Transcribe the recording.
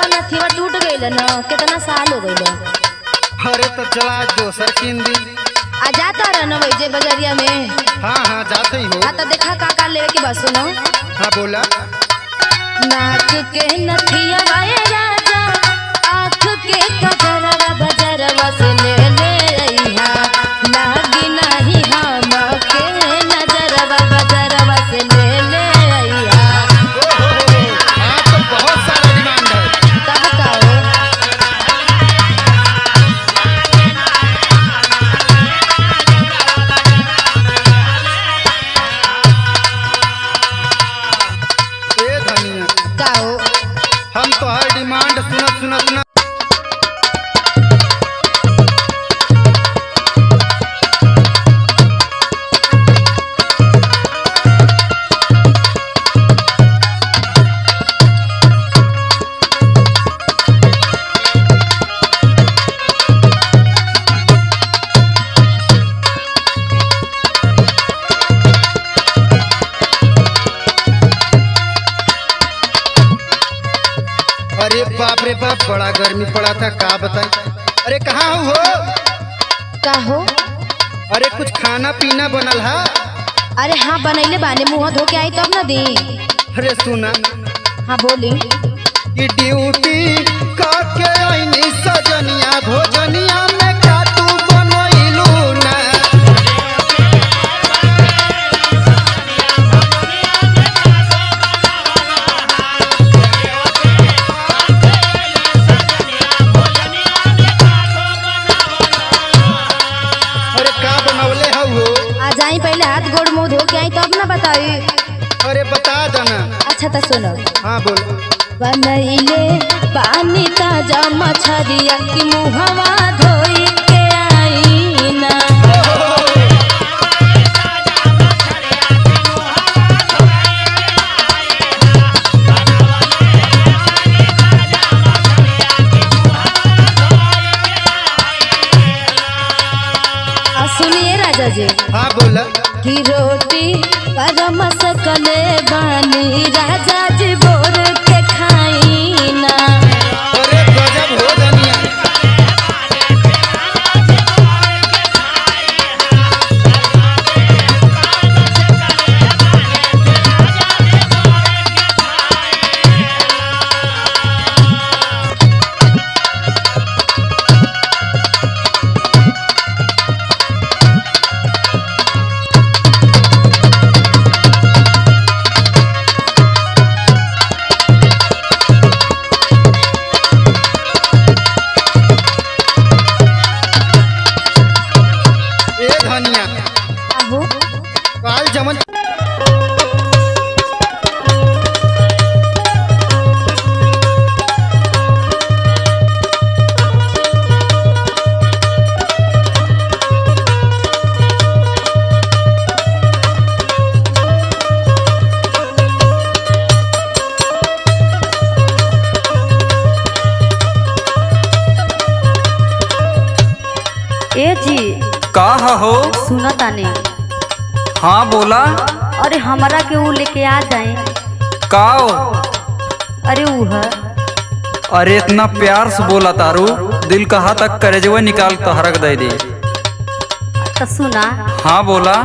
तो नथिया टूट गइल न, कितना साल हो गइल। अरे तो चला आज दोसर किन दी। आ जाता रह न वही जे बजरिया में। हाँ हाँ जाते ही हो। हाँ तो देखा का लेवे के बस सुनो। हाँ बोला। नाक के नथिया वाए राजा, आँख के कजरवा बजरवा से ले ले अइहा, लागी नाही हम के नजरवा बजरवा से ले ले अइहा। हाँ तो बहुत सारा डिमांड है। तब का हो? ए धनिया का हो? हम तो हर डिमांड सुनत सुनत ना। अरे बाप रे बाप बड़ा गर्मी पड़ा था, का बताई। अरे कहाँ हो? का हो? अरे कुछ खाना पीना बनल है? अरे हाँ बनैले बाने, मुँह धो के आई तब न दी। अरे सुना हाँ बोली। कि ड्यूटी काके आईनी सजनिया, भोजनिया में का तू बनैलू ना। अरे का बनौले हऊ? आ जाई पहले हाथ गोड़ मुँह धो के आई तब न बताई। अरे बता देना। अच्छा तो सुनो। हाँ बोल। बनैले पानी ताजा मछरिया की मुहवा धोई के आई ना। आ सुनिए राजा जी। हाँ बोला। की रोटी गरम सकले बानी, राजा जी बोर के खाई ना। अरे गजब हो धनिया। ए धनिया आहो काल जमन ए जी का हो? सुना ताने। हाँ बोला। अरे हमरा के ऊ लेके आ जाए। का हो? अरे ऊ है। अरे इतना प्यार से बोला तारू, दिल कहाँ तक करे जो निकाल तो हरक दे दे। तो सुना। हाँ बोला।